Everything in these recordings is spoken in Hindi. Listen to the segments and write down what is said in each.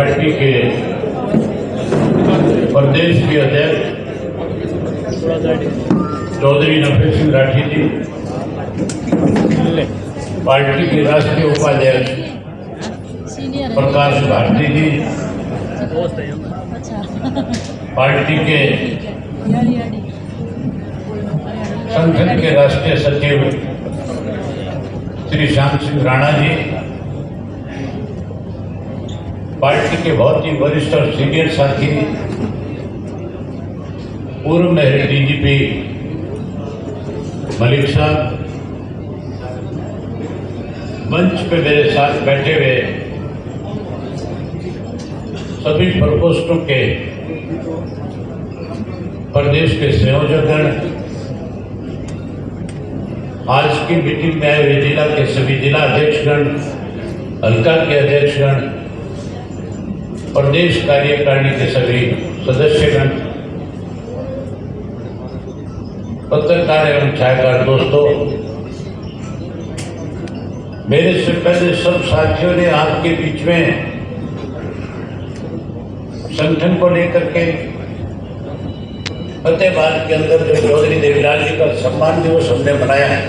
पार्टी के प्रदेश के अध्यक्ष चौधरी नफे सिंह राठी जी, पार्टी के राष्ट्रीय उपाध्यक्ष प्रकाश भारती जी, पार्टी के संगठन के राष्ट्रीय सचिव श्री श्याम सिंह राणा जी, पार्टी के बहुत ही वरिष्ठ और सीनियर साथी पूर्व में डीजीपी मलिक साहब, मंच पे मेरे साथ बैठे हुए सभी प्रकोष्ठों के प्रदेश के संयोजकगण, आज की मीटिंग में आए हुए जिला के सभी जिला अध्यक्षगण, हल्का के अध्यक्षगण, प्रदेश कार्यकारिणी के सभी सदस्यगण, पत्रकार एवं छायाकार दोस्तों, मेरे से पहले सब साथियों ने आपके बीच में संगठन को लेकर के फतेहाबाद के अंदर जो चौधरी देवीलाल जी का सम्मान दिवस हमने मनाया है,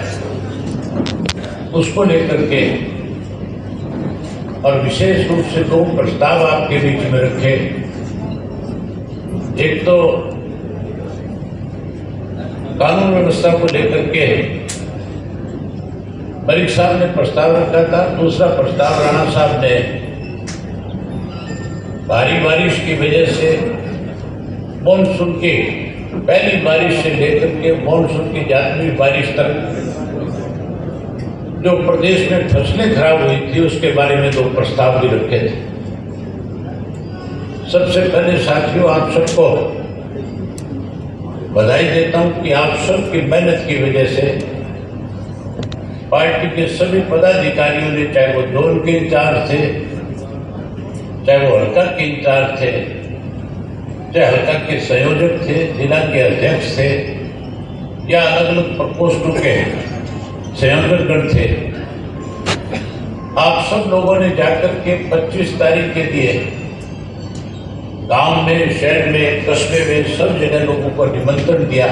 उसको लेकर के और विशेष रूप से दो प्रस्ताव आपके बीच में रखे। एक तो कानून व्यवस्था को लेकर के मलिक साहब ने प्रस्ताव रखा था, दूसरा प्रस्ताव राणा साहब ने भारी बारिश की वजह से मानसून की पहली बारिश से लेकर के मानसून की जाती बारिश तक जो प्रदेश में फसलें खराब हुई थी, उसके बारे में दो प्रस्ताव भी रखे थे। सबसे पहले साथियों, आप सबको बधाई देता हूं कि आप सबकी मेहनत की वजह से पार्टी के सभी पदाधिकारियों ने, चाहे वो जोन के इंचार्ज थे, चाहे वो हल्का के इंचार्ज थे, चाहे हल्का के संयोजक थे, जिला के अध्यक्ष थे, या अलग अलग प्रकोष्ठों के संयोजकगण थे, आप सब लोगों ने जाकर के 25 तारीख के लिए गांव में, शहर में, कस्बे में, सब जगह लोगों को निमंत्रण दिया।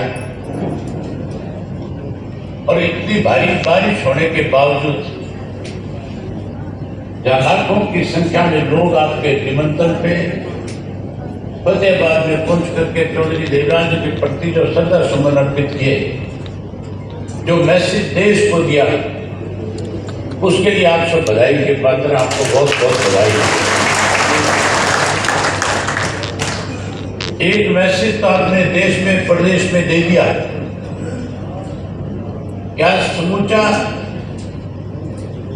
और इतनी भारी बारिश होने के बावजूद जहां लाखों की संख्या में लोग आपके निमंत्रण पे फतेहाबाद में पहुंच करके चौधरी देवीलाल जी के प्रति जो श्रद्धा सुमन अर्पित किए, जो मैसेज देश को दिया, उसके लिए आप सब बधाई के पात्र, आपको बहुत बहुत बधाई। एक मैसेज तो आपने देश में, प्रदेश में दे दिया, क्या समूचा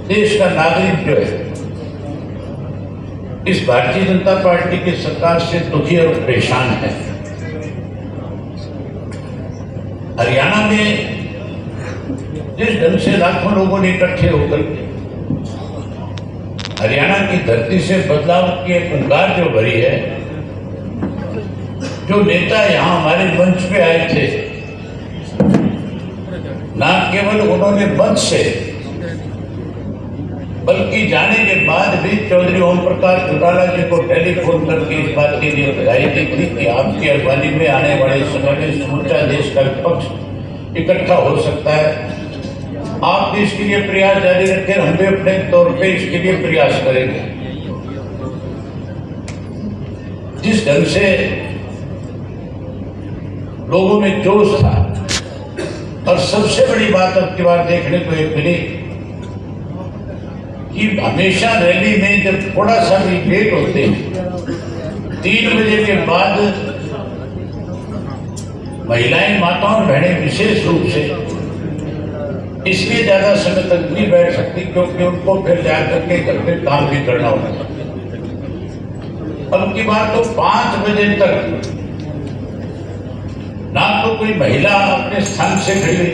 देश का नागरिक जो है इस भारतीय जनता पार्टी की सरकार से दुखी और परेशान है। हरियाणा में जिस ढंग से लाखों लोगों ने इकट्ठे होकर हरियाणा की धरती से बदलाव की एक पुकार जो भरी है, जो नेता यहाँ हमारे मंच पे आए थे, ना केवल उन्होंने मंच से बल्कि जाने के बाद भी चौधरी ओम प्रकाश चौटाला जी को टेलीफोन करके इस बात के लिए बधाई दी थी कि आपकी अगवानी में आने वाले समय में समूचा देश का विपक्ष इकट्ठा हो सकता है। आप भी इसके लिए प्रयास जारी रखें, हम भी अपने तौर पे इसके लिए प्रयास करेंगे। जिस ढंग से लोगों में जोश था, और सबसे बड़ी बात अब की बार देखने को एक मिली कि हमेशा रैली में जब थोड़ा सा भी लेट होते हैं, 3 बजे के बाद महिलाएं, माताओं, बहनें विशेष रूप से इसलिए ज्यादा समय तक नहीं बैठ सकती क्योंकि उनको फिर जाकर के घर पे काम भी करना होता है। अब की बात तो 5 बजे तक ना तो कोई महिला अपने स्थान से खड़ी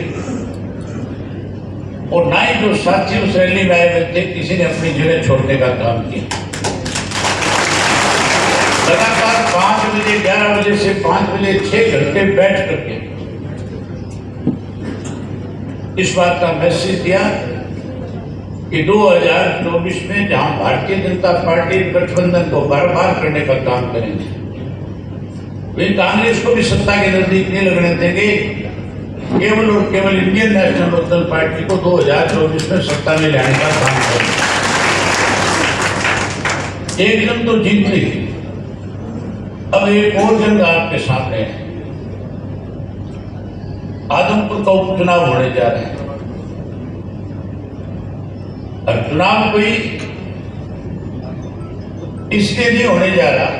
और ना ही जो साथी उस रैली में आए हुए थे, किसी ने अपनी जगह छोड़ने का काम किया। लगातार 5 बजे, 11 बजे से 5 बजे 6 घंटे बैठ करके इस बात का मैसेज दिया कि 2024 में जहां भारतीय जनता पार्टी गठबंधन को बर्बाद करने का काम करेंगे, वे कांग्रेस को भी सत्ता के नजदीक नहीं लगने देंगे। केवल और केवल इंडियन नेशनल लोकदल पार्टी को 2024 में सत्ता में लाने का काम करेंगे। एक जंग तो जीत ली, अब एक और जंग आपके सामने है। आदमपुर का उपचुनाव होने जा रहे हैं और चुनाव कोई इसलिए नहीं होने जा रहा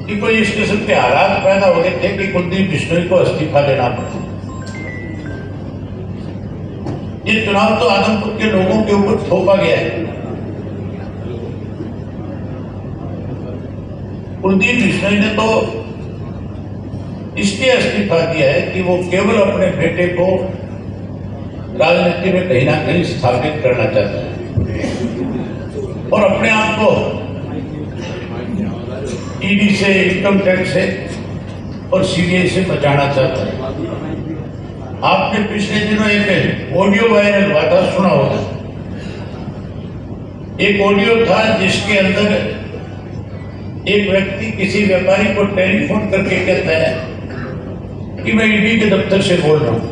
कि कोई इस किस्म के हालात पैदा हो गए थे कि कुलदीप बिश्नोई को इस्तीफा देना पड़ा। ये चुनाव तो आदमपुर के लोगों के ऊपर थोपा गया है। कुलदीप बिश्नोई ने तो इसलिए इस्तीफा दिया है कि वो केवल अपने बेटे को राजनीति में कहीं ना कहीं स्थापित करना चाहता है और अपने आप को ईडी से, इनकम टैक्स से और सीबीआई से बचाना चाहता है। आपने पिछले दिनों एक ऑडियो वायरल हुआ था, सुना होगा। एक ऑडियो था जिसके अंदर एक व्यक्ति किसी व्यापारी को टेलीफोन करके कहता है कि मैं ईडी के दफ्तर से बोल रहा हूं,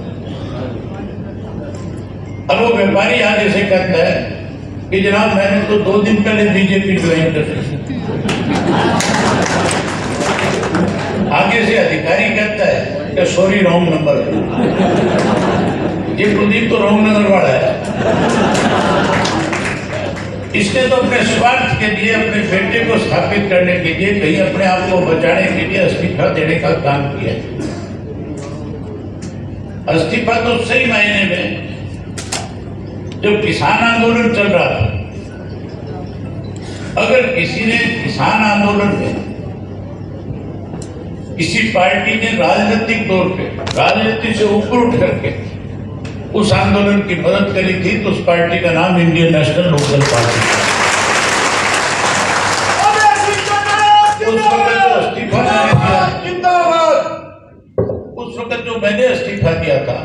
और वो व्यापारी आगे से कहता है कि जनाब मैंने तो 2 दिन पहले बीजेपी ज्वाइन कर ली। आगे से अधिकारी कहता है कि सॉरी रॉन्ग नंबर। ये कुलदीप तो रॉन्ग नंबर वाला है। इसने तो अपने स्वार्थ के लिए, अपने बेटे को स्थापित करने के लिए, कहीं अपने आप को बचाने के लिए इस्तीफा देने का काम किया। इस्तीफा तो सही मायने में जब किसान आंदोलन चल रहा था, अगर किसी ने किसान आंदोलन में किसी पार्टी ने राजनीतिक तौर पे राजनीति से ऊपर उठ करके उस आंदोलन की मदद करी थी तो उस पार्टी का नाम इंडियन नेशनल लोकदल पार्टी था। उस वक्त जो मैंने इस्तीफा दिया था,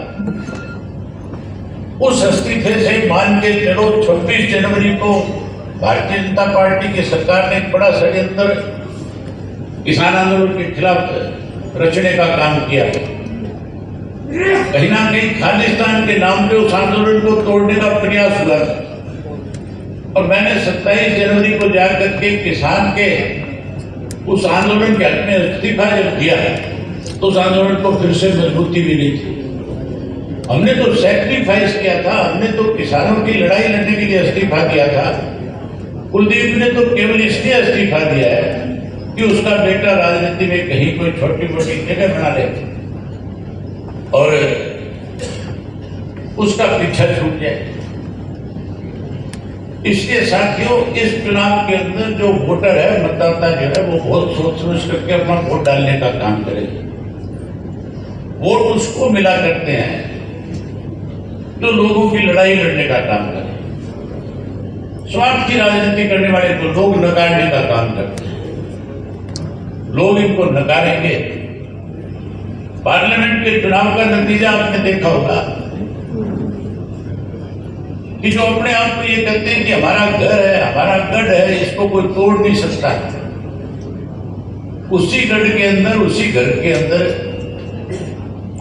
उस इस्तीफे से मान के चलो 26 जनवरी को भारतीय जनता पार्टी की सरकार ने एक बड़ा षड्यंत्र किसान आंदोलन के खिलाफ रचने का काम किया। कहीं ना कहीं खालिस्तान के नाम पे उस आंदोलन को तोड़ने का प्रयास हुआ और मैंने 27 जनवरी को जाकर के किसान के उस आंदोलन के हक में इस्तीफा जब दिया तो उस आंदोलन को फिर से मजबूती मिली थी। हमने तो सैक्रिफाइस किया था, हमने तो किसानों की लड़ाई लड़ने के लिए इस्तीफा दिया था। कुलदीप ने तो केवल इसलिए इस्तीफा दिया है कि उसका बेटा राजनीति में कहीं कोई छोटी मोटी जगह बना ले और उसका पीछा छूट जाए। इसलिए साथियों, इस चुनाव के अंदर जो वोटर है, मतदाता जो है, वो बहुत सोच समझ करके अपना वोट डालने का काम करेगा। वोट उसको मिला करते हैं जो लोगों की लड़ाई लड़ने का काम करे। स्वार्थ की राजनीति करने वाले को लोग नकारने का काम करते हैं। लोग इनको नकारेंगे। पार्लियामेंट के चुनाव का नतीजा आपने देखा होगा कि जो अपने आप को ये कहते हैं कि हमारा घर है, हमारा गढ़ है, इसको कोई तोड़ नहीं सकता। उसी गढ़ के अंदर, उसी घर के अंदर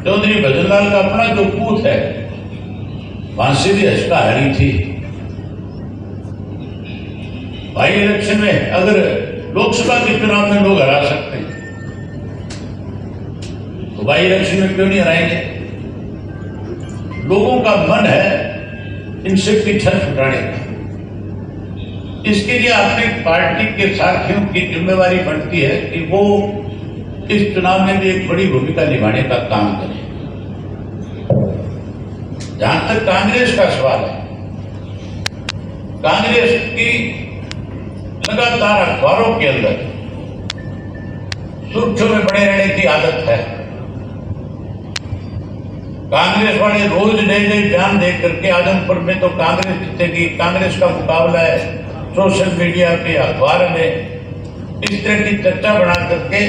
चौधरी भजनलाल का अपना जो बूथ है, वहां से भी हस्का हारी थी। भाई इलेक्शन में अगर लोकसभा के चुनाव में लोग हरा सकते हैं तो भाई इलेक्शन में क्यों नहीं हराएंगे? लोगों का मन है इनसे पीछा छुटाने का। इसके लिए अपने पार्टी के साथियों की जिम्मेवारी बनती है कि वो इस चुनाव में भी एक बड़ी भूमिका निभाने का काम करें। जहां तक कांग्रेस का सवाल है, कांग्रेस की लगातार अखबारों के अंदर सुर्खियों में बने रहने की आदत है। कांग्रेस वाले रोज नए नए बयान दे करके आजमपुर में तो कांग्रेस जीतेगी, कांग्रेस का मुकाबला है, सोशल मीडिया पे, अखबार में इस तरह की चर्चा बना करके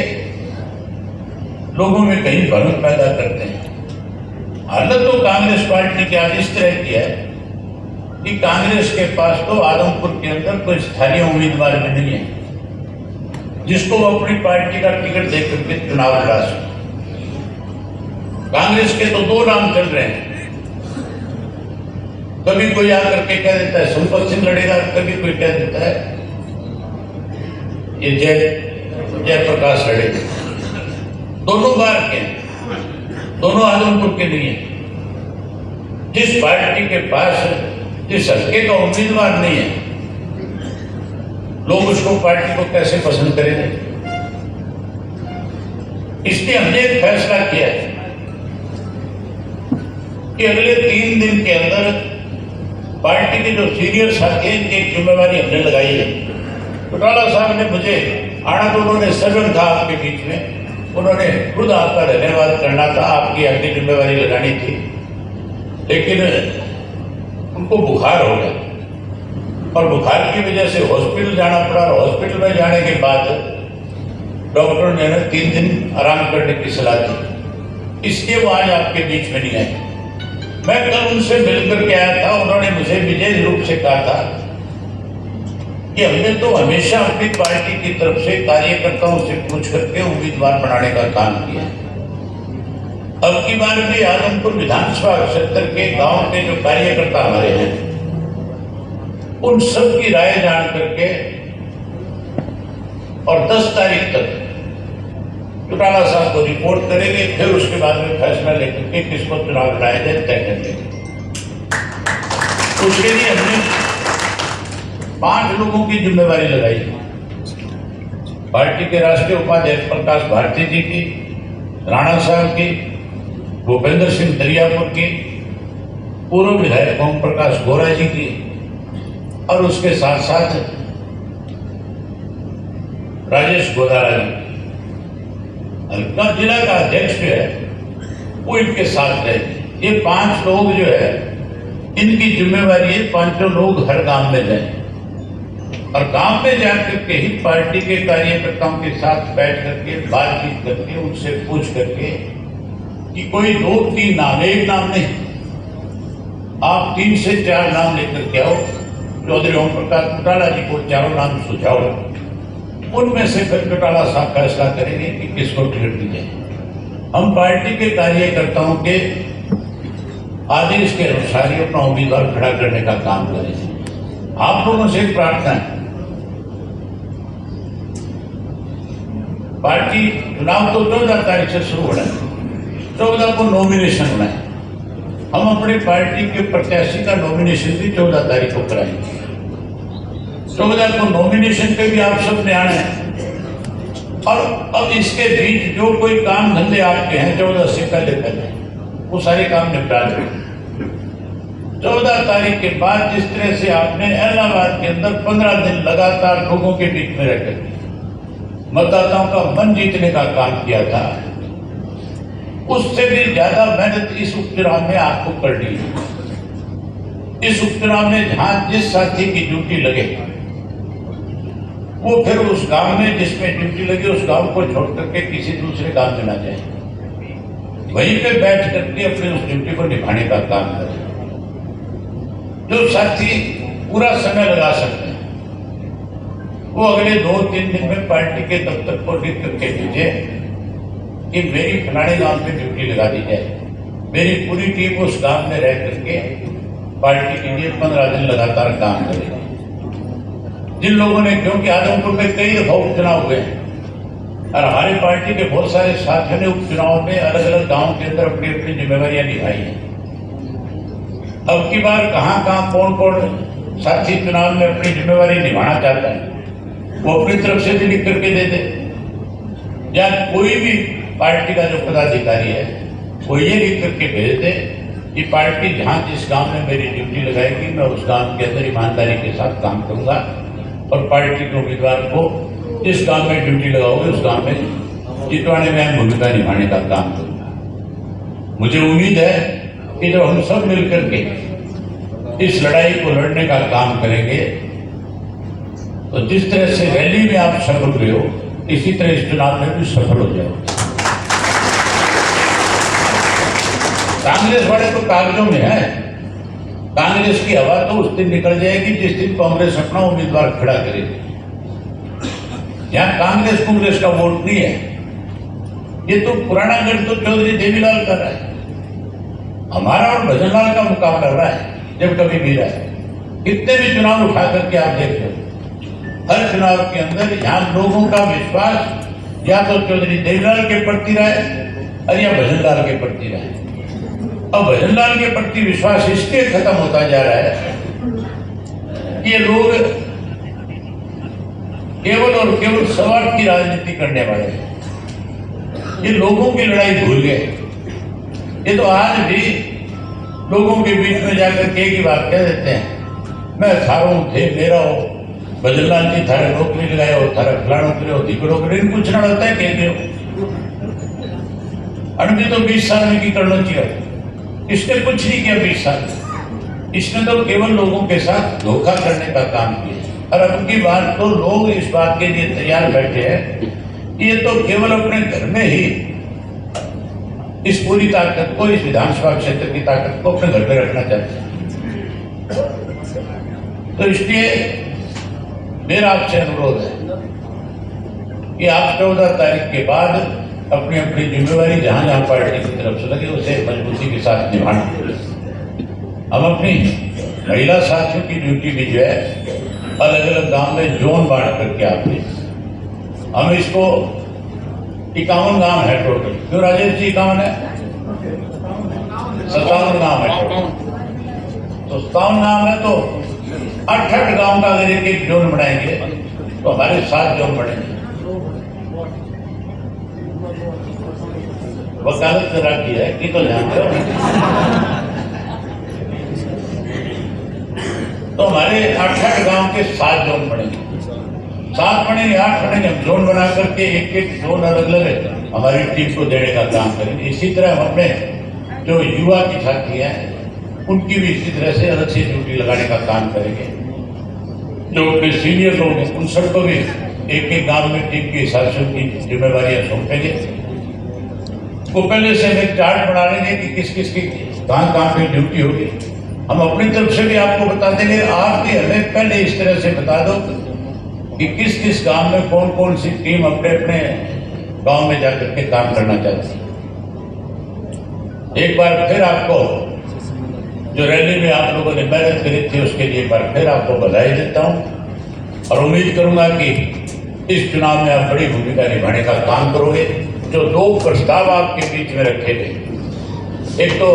लोगों में कहीं भ्रम पैदा करते हैं। हालत तो कांग्रेस पार्टी की आज इस तरह की है कि कांग्रेस के पास तो आदमपुर के अंदर कोई स्थानीय उम्मीदवार भी नहीं है जिसको वो अपनी पार्टी का टिकट दे करके चुनाव लड़ा सके। कांग्रेस के तो दो नाम चल रहे हैं, कभी कोई आकर के कह देता है संपत सिंह लड़ेगा, कभी कोई कह देता है ये जयप्रकाश लड़ेगा। दोनों बार के, दोनों आदमपुर के नहीं है। जिस पार्टी के पास जिस हल्के का उम्मीदवार नहीं है, लोग उसको पार्टी को कैसे पसंद करेंगे? इसलिए हमने एक फैसला किया है कि अगले 3 दिन के अंदर पार्टी के जो सीनियर साथी हैं इनकी एक जिम्मेवारी हमने लगाई है। चौटाला साहब ने मुझे आना तो उन्होंने सजन था आपके बीच में, उन्होंने खुद आपका धन्यवाद करना था, आपकी अपनी जिम्मेवारी लगानी थी, लेकिन उनको बुखार हो गया और बुखार की वजह से हॉस्पिटल जाना पड़ा। और हॉस्पिटल में जाने के बाद डॉक्टर ने 3 दिन आराम करने की सलाह दी, इसलिए वो आज आपके बीच में नहीं आए। मैं कल उनसे मिलकर के आया था, उन्होंने मुझे विजय रूप से कहा था कि हमने तो हमेशा अपनी पार्टी की तरफ से कार्यकर्ताओं से पूछ करके उम्मीदवार बनाने का काम किया। अब की बार भी आदमपुर विधानसभा क्षेत्र के गांव के जो कार्यकर्ता हमारे हैं, उन सब की राय जान करके और 10 तारीख तक चौटाला साहब को रिपोर्ट करेंगे, फिर उसके बाद में फैसला लेकर के किसको चुनाव लड़ाया जाए तय करेंगे। उसके लिए हमने 5 लोगों की जिम्मेवारी लगाई। पार्टी के राष्ट्रीय उपाध्यक्ष प्रकाश भारती जी की, राणा साहब की, भूपेंद्र सिंह दरियापुर की, पूर्व विधायक ओम प्रकाश गोरा जी की, और उसके साथ साथ राजेश गोदारा जी। हल्का जिला का अध्यक्ष जो है वो इनके साथ है। ये 5 लोग जो है इनकी जिम्मेवारी है, 5 लोग हर गांव में जाएं और गांव में जाकर के ही पार्टी के कार्यकर्ताओं के साथ बैठ करके बातचीत करके उनसे पूछ करके कि कोई 2-3 नाम, एक नाम नहीं, आप 3 से 4 नाम लेकर के आओ। चौधरी ओम प्रकाश चौटाला जी को 4 नाम सुझाओ, उनमें से फिर चौटाला साहब फैसला करेंगे कि किसको टिकट दी जाए। हम पार्टी के कार्यकर्ताओं के आदेश के अनुसार ही अपना उम्मीदवार खड़ा करने का काम करेंगे। आप लोगों से एक प्रार्थना है, पार्टी चुनाव तो 14 तारीख से शुरू होना है, 14 को नॉमिनेशन होना है। हम अपनी पार्टी के प्रत्याशी का नॉमिनेशन भी 14 तारीख को कराएंगे। 14 को नॉमिनेशन पे भी आप सब ने आना है। और अब इसके बीच जो कोई काम धंधे आपके हैं 14 से पहले वो सारे काम निपटा दें। 14 तारीख के बाद जिस तरह से आपने इलाहाबाद के अंदर 15 दिन लगातार लोगों के बीच में रहकर मतदाताओं का मन जीतने का काम किया था, उससे भी ज्यादा मेहनत इस उपचुनाव में आपको करनी है। इस उपचुनाव में जहां जिस साथी की ड्यूटी लगे वो फिर उस गांव में जिसमें ड्यूटी लगी उस गांव को छोड़ करके किसी दूसरे गांव में ना जाए, वहीं पे बैठ करके अपनी उस ड्यूटी को निभाने का काम करें। जो साथी पूरा समय लगा सकते हैं वो अगले 2-3 दिन में पार्टी के दफ्तर को लिख करके भेजे कि मेरी फलाने गांव में ड्यूटी लगा दी जाए। मेरी पूरी टीम उस गांव में रह करके पार्टी के लिए 15 दिन लगातार काम करेगी। जिन लोगों ने, क्योंकि आदमपुर में कई दफा उपचुनाव हुए और हमारी पार्टी के बहुत सारे साथियों ने उपचुनाव में अलग अलग गांव के अंदर अपनी अपनी जिम्मेवारियां निभाई हैं। अब की बार कहां कौन कौन साथी चुनाव में अपनी जिम्मेवारी निभाना चाहता है वो अपनी तरफ से भी लिख करके दे दे, या कोई भी पार्टी का जो पदाधिकारी है वो ये लिख करके भेज दे कि पार्टी जहां जिस गांव में मेरी ड्यूटी लगाएगी मैं उस गांव के अंदर ईमानदारी के साथ काम करूंगा और पार्टी के उम्मीदवार को जिस गांव में ड्यूटी लगाओगे उस गांव में जितवाने में अहम भूमिका निभाने का काम करूंगा। मुझे उम्मीद है कि जब हम सब मिलकर के इस लड़ाई को लड़ने का काम करेंगे तो जिस तरह से रैली में आप सफल हुए हो इसी तरह इस चुनाव में भी सफल हो जाओगे। कांग्रेस वाले तो कागजों में है, कांग्रेस की हवा तो उस दिन निकल जाएगी जिस दिन कांग्रेस अपना उम्मीदवार खड़ा करेगी। यहाँ कांग्रेस का वोट नहीं है, ये तो पुराना गढ़ तो चौधरी देवीलाल कर रहा है। हमारा और भजनलाल का मुकाबला रहा है जब कभी भी रहा है। कितने भी चुनाव उठा करके आप देख लो, हर चुनाव के अंदर यहाँ लोगों का विश्वास या तो चौधरी देवीलाल के प्रति रहा है और या भजनलाल के प्रति रहा है। अब भजनलाल के प्रति विश्वास इसलिए खत्म होता जा रहा है कि ये लोग केवल और केवल स्वार्थ की राजनीति करने वाले हैं। ये लोगों की लड़ाई भूल गए। ये तो आज भी लोगों के बीच में जाकर के एक ही बात कह देते हैं, मैं थारो थे मेरा हो, भजनलाल जी थारे नौकरी लगाए हो, थारा फलाणों के हो, धिकड़ों के लिए पूछना होता है कहते हो। अभी तो 20 साल में की करना चाहिए। इसने कुछ नहीं किया 20 साल। इसने तो केवल लोगों के साथ धोखा करने का काम किया। और अब की बात तो लोग इस बात के लिए तैयार बैठे हैं कि ये तो केवल अपने घर में ही इस पूरी ताकत को, इस विधानसभा क्षेत्र की ताकत को अपने घर में रखना चाहते हैं। तो इसलिए मेरा आपसे अनुरोध है कि आप 14 तारीख के बाद अपनी अपनी जिम्मेवारी जहां जहां पार्टी की तरफ से लगे उसे मजबूती के साथ निभाना। हम अपनी महिला साथियों की ड्यूटी भी जो है अलग अलग गांव में जोन बांट करके आपने, हम इसको 51 गांव है टोटल। क्यों राजेश जी 51 है? 57 गांव है टोटल। तो 57 गांव है तो 8 गांव का अगर एक एक जोन बनाएंगे तो हमारे 7 जोन बनेंगे। वकालत करा की है कि तो जानते हो। तो हमारे 8 गांव के 7 जोन बनेंगे, 7 बनेंगे, 8 बनेंगे। हम जोन बना करके एक एक जोन अलग अलग हमारी टीम को देने का काम करेंगे। इसी तरह हम अपने जो युवा की साथी हैं उनकी भी इसी तरह से अलग से ड्यूटी लगाने का काम करेंगे। जो अपने सीनियर लोग हैं उन सबको भी एक एक गांव में टीम के हिसाब से उनकी जिम्मेवारियां सौंपेंगे। वो पहले से हमें चार्ट बना लेंगे कि किस किस की कहाँ पे ड्यूटी होगी। हम अपनी तरफ से भी आपको बता देंगे। आप भी हमें पहले इस तरह से बता दो कि किस किस गांव में कौन कौन सी टीम अपने अपने गांव में जाकर के काम करना चाहती है। एक बार फिर आपको जो रैली में आप लोगों ने मेहनत करी थी उसके लिए एक बार फिर आपको बधाई देता हूं और उम्मीद करूंगा कि इस चुनाव में आप बड़ी भूमिका निभाने का काम करोगे। जो 2 प्रस्ताव आपके बीच में रखे थे, एक तो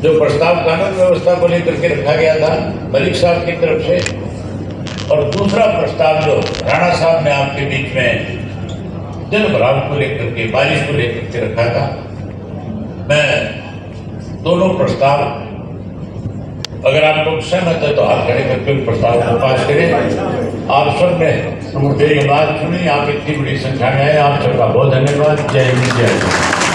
जो प्रस्ताव कानून व्यवस्था को लेकर के रखा गया था मलिक साहब की तरफ से, और दूसरा प्रस्ताव जो राणा साहब ने आपके बीच में जल भराव को लेकर के, बारिश को लेकर के रखा था। मैं दोनों प्रस्ताव, अगर आप लोग सहमत है तो हाथ खड़े करके उन प्रस्ताव को पास करें। आप सब ने मेरी बात सुनी, आप इतनी बड़ी संख्या में आए, आप सबका बहुत धन्यवाद। जय हिंद, जय हिंद।